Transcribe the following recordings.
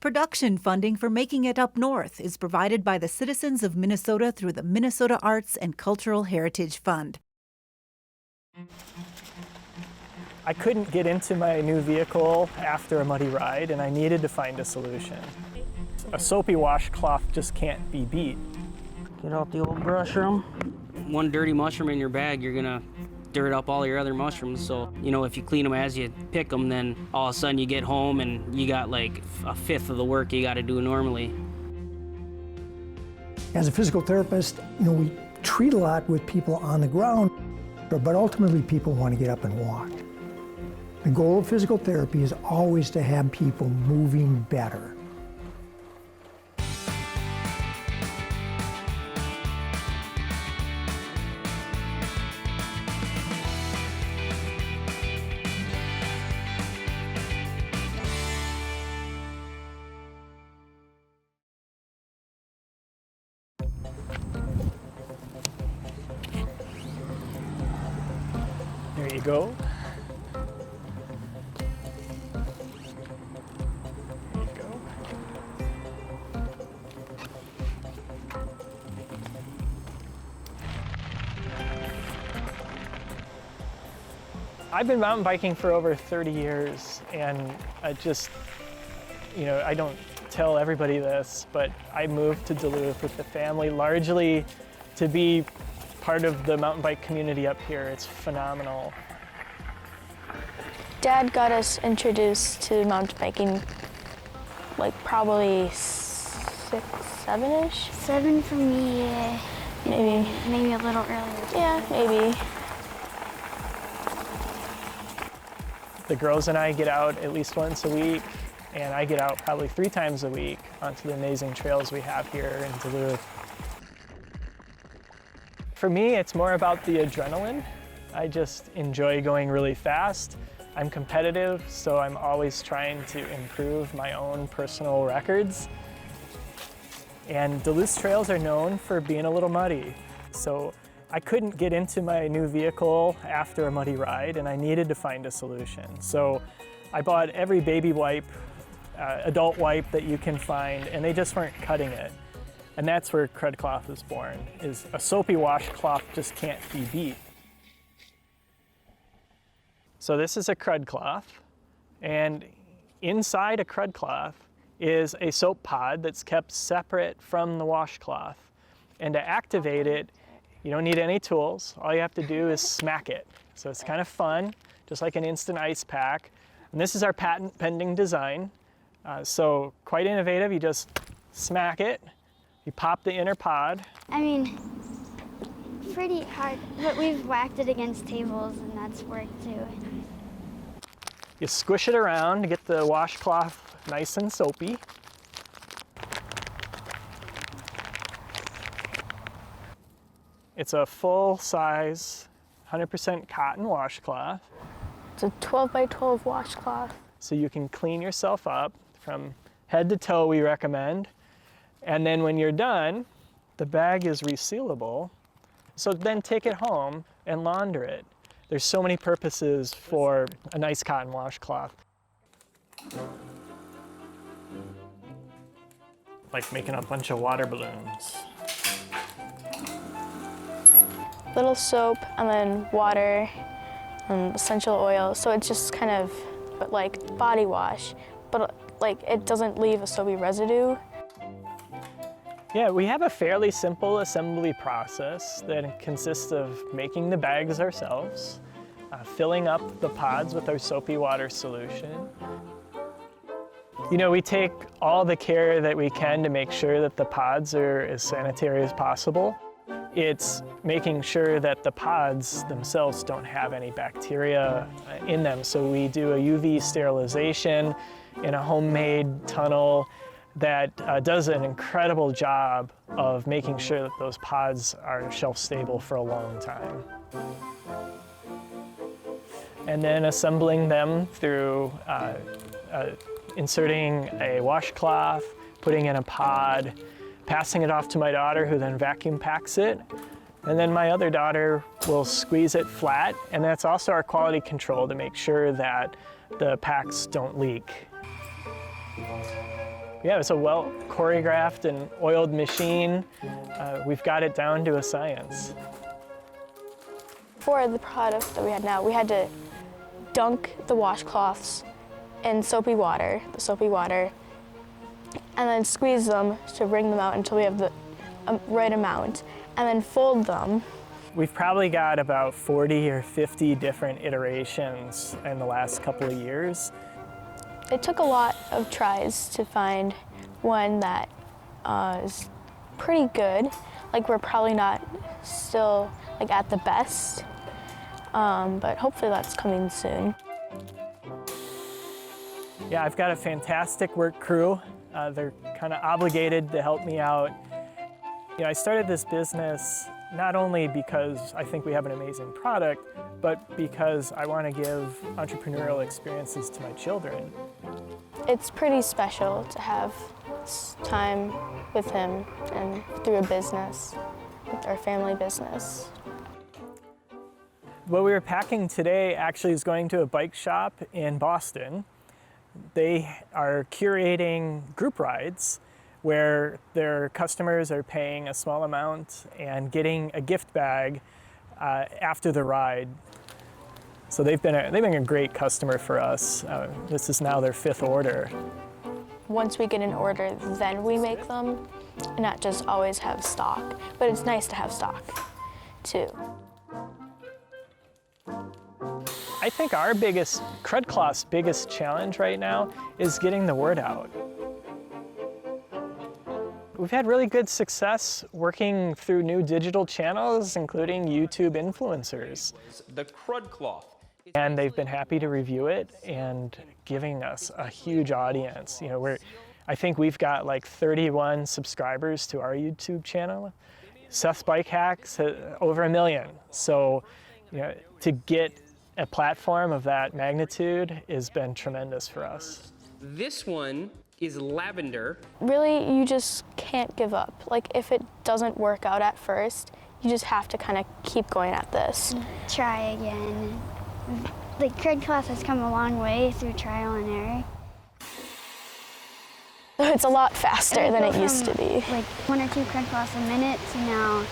Production funding for Making It Up North is provided by the citizens of Minnesota through the Minnesota Arts and Cultural Heritage Fund. I couldn't get into my new vehicle after a muddy ride, and I needed to find a solution. A soapy washcloth just can't be beat. Get out the old brush room. One dirty mushroom in your bag, you're gonna dirt up all your other mushrooms. So, you know, if you clean them as you pick them, then all of a sudden you get home and you got like a fifth of the work you gotta do normally. As a physical therapist, we treat a lot with people on the ground, but ultimately people want to get up and walk. The goal of physical therapy is always to have people moving better. There you go. There you go. I've been mountain biking for over 30 years, and I just, I don't tell everybody this, but I moved to Duluth with the family largely to be part of the mountain bike community up here. It's phenomenal. Dad got us introduced to mountain biking like probably 6, 7-ish. 7 for me. Maybe a little earlier. Yeah, maybe. The girls and I get out at least once a week, and I get out probably 3 times a week onto the amazing trails we have here in Duluth. For me, it's more about the adrenaline. I just enjoy going really fast. I'm competitive, so I'm always trying to improve my own personal records. And Duluth's trails are known for being a little muddy. So I couldn't get into my new vehicle after a muddy ride, and I needed to find a solution. So I bought every baby wipe, adult wipe that you can find, and they just weren't cutting it. And that's where Crud Cloth was born, is a soapy washcloth just can't be beat. So this is a Crud Cloth, and inside a Crud Cloth is a soap pod that's kept separate from the washcloth. And to activate it, you don't need any tools. All you have to do is smack it. So it's kind of fun, just like an instant ice pack. And this is our patent pending design. So quite innovative. You just smack it. You pop the inner pod. I mean, pretty hard, but we've whacked it against tables and that's worked too. You squish it around to get the washcloth nice and soapy. It's a full-size, 100% cotton washcloth. It's a 12 by 12 washcloth. So you can clean yourself up from head to toe, we recommend. And then when you're done, the bag is resealable. So then take it home and launder it. There's so many purposes for a nice cotton washcloth. Like making a bunch of water balloons. Little soap and then water and essential oil. So it's just kind of like body wash, but like it doesn't leave a soapy residue. Yeah, we have a fairly simple assembly process that consists of making the bags ourselves, filling up the pods with our soapy water solution. We take all the care that we can to make sure that the pods are as sanitary as possible. It's making sure that the pods themselves don't have any bacteria in them. So we do a UV sterilization in a homemade tunnel that does an incredible job of making sure that those pods are shelf stable for a long time. And then assembling them through inserting a washcloth, putting in a pod, passing it off to my daughter, who then vacuum packs it. And then my other daughter will squeeze it flat, and that's also our quality control to make sure that the packs don't leak. Yeah, it's a well choreographed and oiled machine. We've got it down to a science. For the product that we had now, we had to dunk the washcloths in soapy water, and then squeeze them to wring them out until we have the right amount, and then fold them. We've probably got about 40 or 50 different iterations in the last couple of years. It took a lot of tries to find one that is pretty good. Like, we're probably not still like at the best, but hopefully that's coming soon. Yeah, I've got a fantastic work crew. They're kind of obligated to help me out. You know, I started this business not only because I think we have an amazing product, but because I want to give entrepreneurial experiences to my children. It's pretty special to have time with him and through a business, with our family business. What we were packing today actually is going to a bike shop in Boston. They are curating group rides where their customers are paying a small amount and getting a gift bag after the ride. So they've been a great customer for us. This is now their 5th order. Once we get an order, then we make them, and not just always have stock. But it's nice to have stock, too. I think our Crud Cloth's biggest challenge right now is getting the word out. We've had really good success working through new digital channels, including YouTube influencers. The Crud Cloth. And they've been happy to review it and giving us a huge audience. You know, I think we've got like 31 subscribers to our YouTube channel. Seth's Bike Hacks, over 1 million. So, you know, to get a platform of that magnitude has been tremendous for us. This one is lavender. Really, you just can't give up. Like, if it doesn't work out at first, you just have to kind of keep going at this. Try again. The Crud Cloth has come a long way through trial and error. It's a lot faster than it used to be. Like 1 or 2 Crud Cloths a minute to now,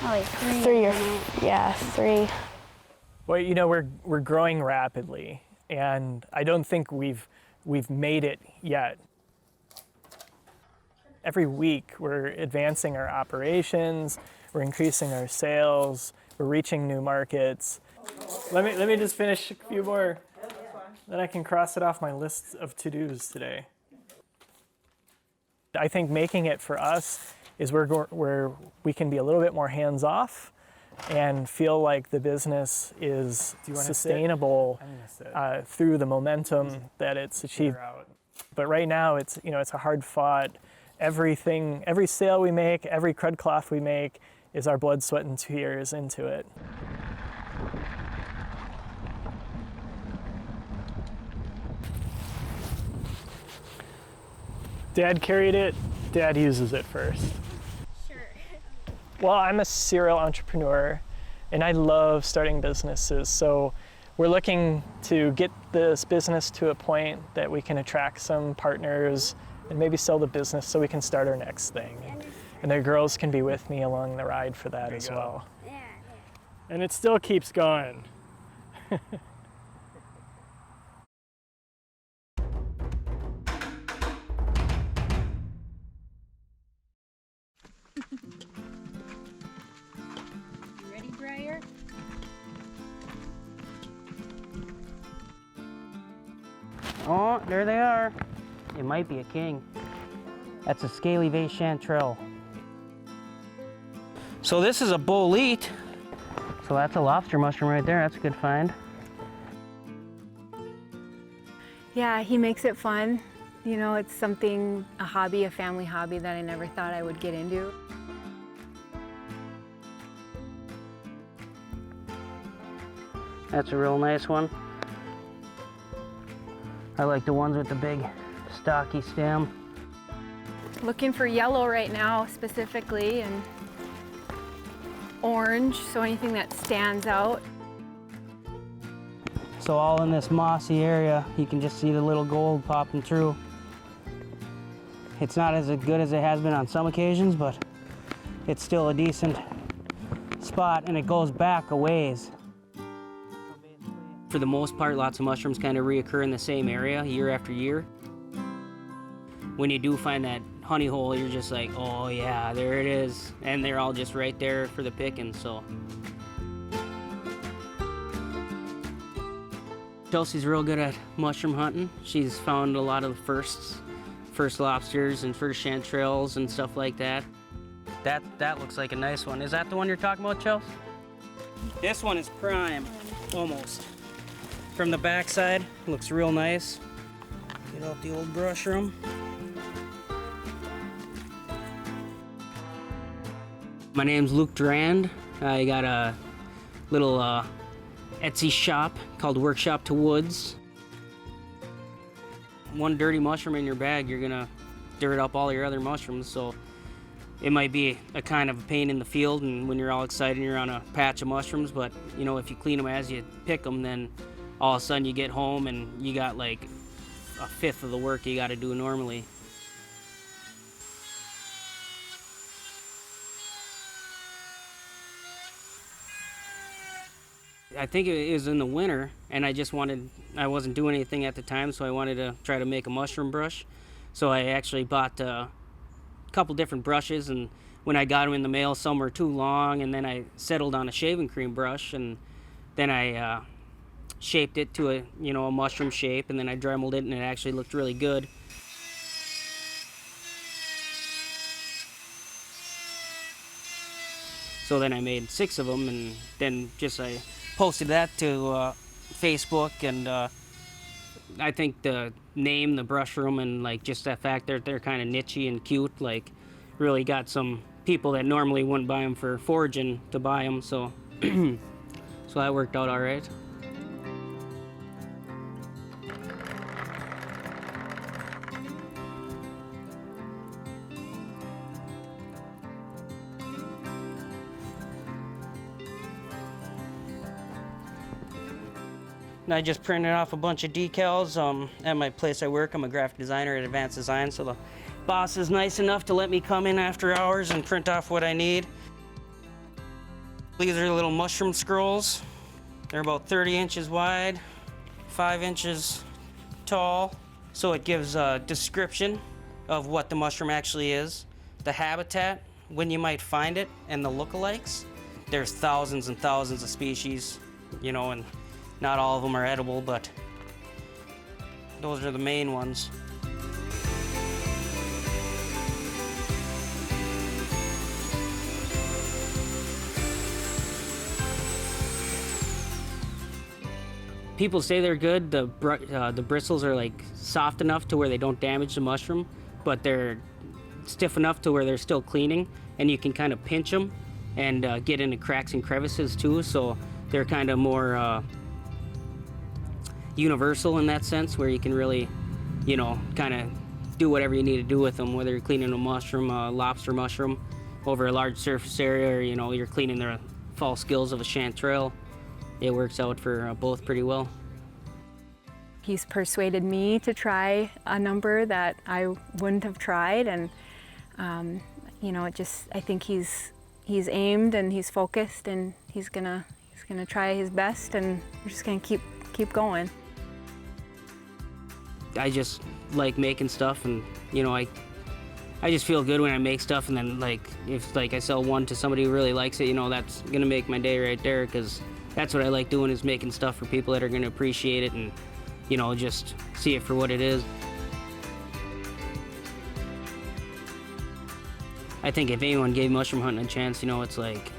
like 3 3 a or minute. yeah, 3. Well, you know, we're growing rapidly, and I don't think we've made it yet. Every week, we're advancing our operations, we're increasing our sales, we're reaching new markets. Let me just finish a few more, then I can cross it off my list of to-dos today. I think making it for us is where we can be a little bit more hands-off and feel like the business is sustainable through the momentum that it's achieved. But right now, it's a hard-fought. Every sale we make, every Crud Cloth we make is our blood, sweat, and tears into it. Dad carried it, Dad uses it first. Sure. Well, I'm a serial entrepreneur and I love starting businesses. So we're looking to get this business to a point that we can attract some partners and maybe sell the business so we can start our next thing. And the girls can be with me along the ride for that as well. Yeah. And it still keeps going. Ready, Briar? Oh, there they are. It might be a king. That's a scaly vase chanterelle. So this is a bolete. So that's a lobster mushroom right there. That's a good find. Yeah, he makes it fun. You know, it's something, a hobby, a family hobby that I never thought I would get into. That's a real nice one. I like the ones with the big stocky stem. Looking for yellow right now specifically, and orange, so anything that stands out. So all in this mossy area, you can just see the little gold popping through. It's not as good as it has been on some occasions, but it's still a decent spot, and it goes back a ways. For the most part, lots of mushrooms kind of reoccur in the same area year after year. When you do find that honey hole, you're just like, oh yeah, there it is. And they're all just right there for the picking, so. Chelsea's real good at mushroom hunting. She's found a lot of the first lobsters and first chanterelles and stuff like that. That looks like a nice one. Is that the one you're talking about, Chelsea? This one is prime, almost. From the backside, looks real nice. Get out the old brush room. My name's Luke Durand. I got a little Etsy shop called Workshop to Woods. One dirty mushroom in your bag, you're gonna dirt up all your other mushrooms, so it might be a kind of a pain in the field and when you're all excited and you're on a patch of mushrooms, but you know, if you clean them as you pick them, then all of a sudden you get home and you got like a fifth of the work you gotta do normally. I think it was in the winter, and I wasn't doing anything at the time, so I wanted to try to make a mushroom brush. So I actually bought a couple different brushes, and when I got them in the mail, some were too long, and then I settled on a shaving cream brush, and then I shaped it to a mushroom shape, and then I dremeled it, and it actually looked really good. So then I made 6 of them, and then I posted that to Facebook, and I think the name, the brush room, and like just that fact they're kind of nichey and cute, like really got some people that normally wouldn't buy them for foraging to buy them, so so that worked out all right. And I just printed off a bunch of decals at my place I work. I'm a graphic designer at Advanced Design, so the boss is nice enough to let me come in after hours and print off what I need. These are little mushroom scrolls. They're about 30 inches wide, 5 inches tall. So it gives a description of what the mushroom actually is, the habitat, when you might find it, and the lookalikes. There's thousands and thousands of species, and not all of them are edible, but those are the main ones. People say they're good. The bristles are like soft enough to where they don't damage the mushroom, but they're stiff enough to where they're still cleaning, and you can kind of pinch them and get into cracks and crevices too, so they're kind of more universal in that sense, where you can really, kind of do whatever you need to do with them, whether you're cleaning a mushroom, a lobster mushroom, over a large surface area, or you're cleaning the fall skills of a chanterelle. It works out for both pretty well. He's persuaded me to try a number that I wouldn't have tried, and I think he's aimed and he's focused, and he's gonna try his best, and we're just gonna keep going. I just like making stuff, and I just feel good when I make stuff, and then if I sell one to somebody who really likes it, that's gonna make my day right there, because that's what I like doing, is making stuff for people that are gonna appreciate it and just see it for what it is. I think if anyone gave mushroom hunting a chance, it's like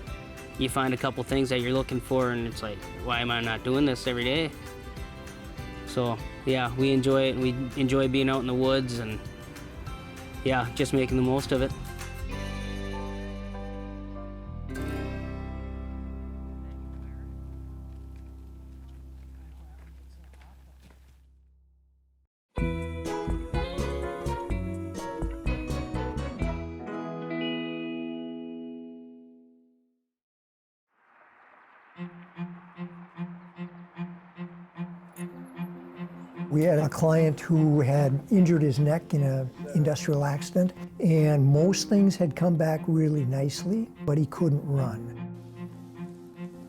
you find a couple things that you're looking for, and it's like, why am I not doing this every day? So yeah, we enjoy it. We enjoy being out in the woods, and yeah, just making the most of it. We had a client who had injured his neck in an industrial accident, and most things had come back really nicely, but he couldn't run.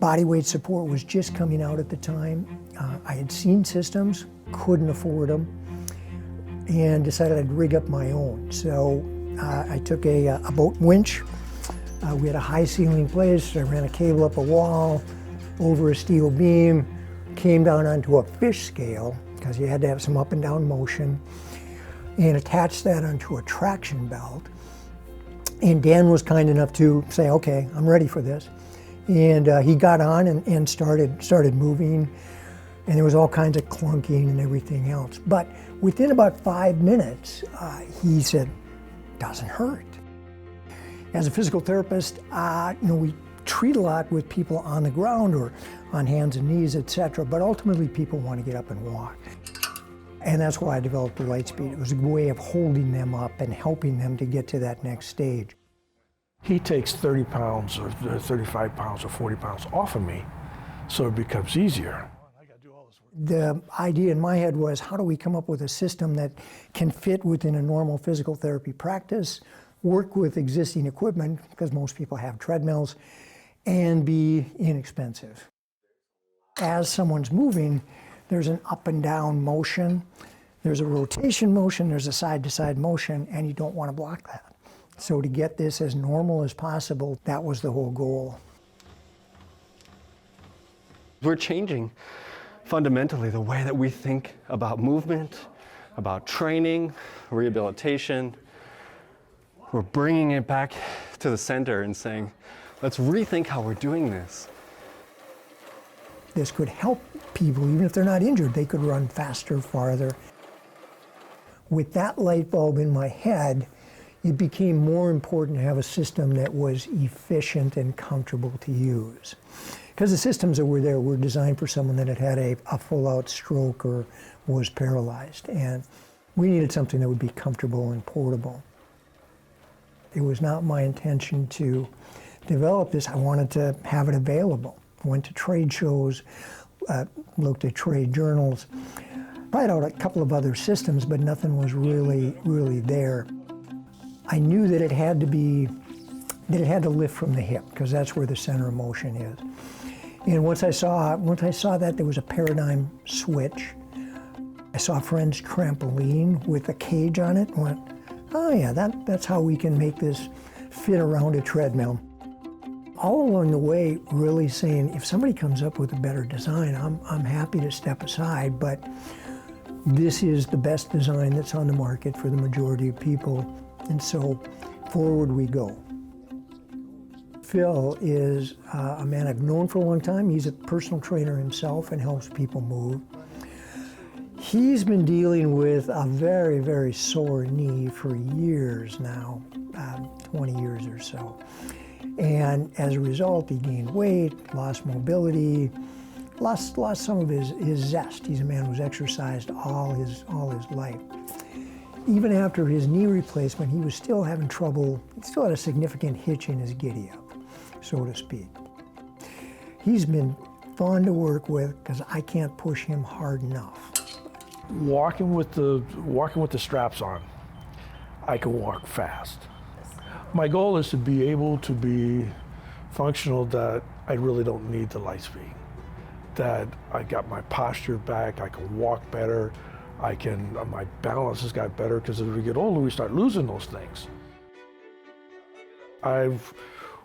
Body weight support was just coming out at the time. I had seen systems, couldn't afford them, and decided I'd rig up my own. So I took a boat winch. We had a high ceiling place. I ran a cable up a wall, over a steel beam, came down onto a fish scale, because you had to have some up and down motion, and attached that onto a traction belt. And Dan was kind enough to say, okay, I'm ready for this. And he got on and started moving, and there was all kinds of clunking and everything else. But within about 5 minutes, he said, doesn't hurt. As a physical therapist, we treat a lot with people on the ground or on hands and knees, etc. But ultimately, people want to get up and walk. And that's why I developed the Lightspeed. It was a way of holding them up and helping them to get to that next stage. He takes 30 pounds or 35 pounds or 40 pounds off of me, so it becomes easier. The idea in my head was, how do we come up with a system that can fit within a normal physical therapy practice, work with existing equipment, because most people have treadmills, and be inexpensive. As someone's moving, there's an up and down motion, there's a rotation motion, there's a side-to-side motion, and you don't want to block that. So to get this as normal as possible, that was the whole goal. We're changing fundamentally the way that we think about movement, about training, rehabilitation. We're bringing it back to the center and saying, let's rethink how we're doing this. This could help people, even if they're not injured, they could run faster, farther. With that light bulb in my head, it became more important to have a system that was efficient and comfortable to use. Because the systems that were there were designed for someone that had had a full-out stroke or was paralyzed. And we needed something that would be comfortable and portable. It was not my intention to develop this. I wanted to have it available. I went to trade shows, looked at trade journals, tried out a couple of other systems, but nothing was really there. I knew that it had to lift from the hip, because that's where the center of motion is. And once I saw that there was a paradigm switch, I saw a friend's trampoline with a cage on it and went, oh yeah, that's how we can make this fit around a treadmill. All along the way, really saying, if somebody comes up with a better design, I'm happy to step aside, but this is the best design that's on the market for the majority of people. And so forward we go. Phil is a man I've known for a long time. He's a personal trainer himself and helps people move. He's been dealing with a very sore knee for years now, 20 years or so. And as a result, he gained weight, lost mobility, lost some of his zest. He's a man who's exercised all his life. Even after his knee replacement, he was still having trouble. He still had a significant hitch in his giddy-up, so to speak. He's been fun to work with because I can't push him hard enough. Walking with the straps on, I can walk fast. My goal is to be able to be functional, that I really don't need the Lightspeed. That I got my posture back, I can walk better, my balance has got better, because as we get older, we start losing those things. I've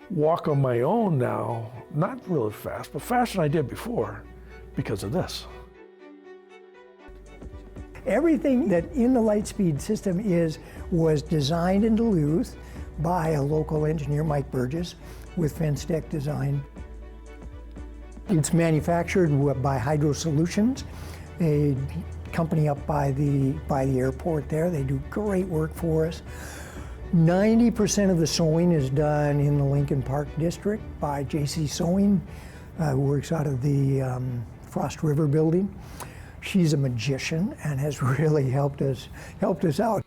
walked on my own now, not really fast, but faster than I did before because of this. Everything that in the Lightspeed system was designed in Duluth by a local engineer, Mike Burgess, with fence deck design. It's manufactured by Hydro Solutions, a company up by the airport there. They do great work for us. 90% of the sewing is done in the Lincoln Park district by JC Sewing, who works out of the Frost River building. She's a magician and has really helped us out.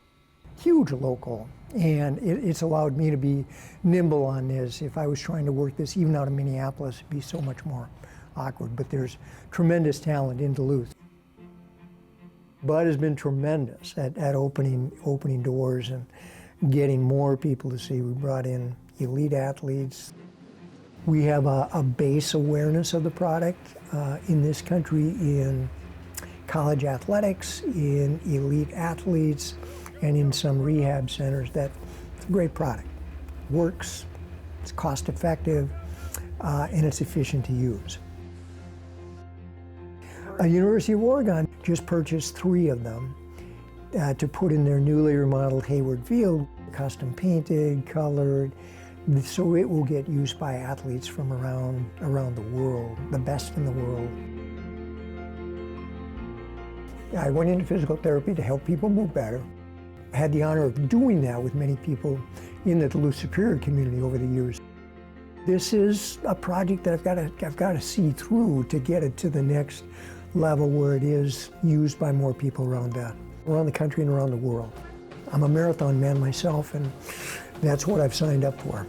Huge local, and it's allowed me to be nimble on this. If I was trying to work this even out of Minneapolis, it'd be so much more awkward, but there's tremendous talent in Duluth. Bud has been tremendous at opening doors and getting more people to see. We brought in elite athletes. We have a base awareness of the product in this country in college athletics, in elite athletes, and in some rehab centers that it's a great product. Works, it's cost effective, and it's efficient to use. University of Oregon just purchased 3 of them to put in their newly remodeled Hayward Field, custom painted, colored, so it will get used by athletes from around the world, the best in the world. I went into physical therapy to help people move better. I had the honor of doing that with many people in the Duluth Superior community over the years. This is a project that I've got to see through to get it to the next level where it is used by more people around the country and around the world. I'm a marathon man myself, and that's what I've signed up for.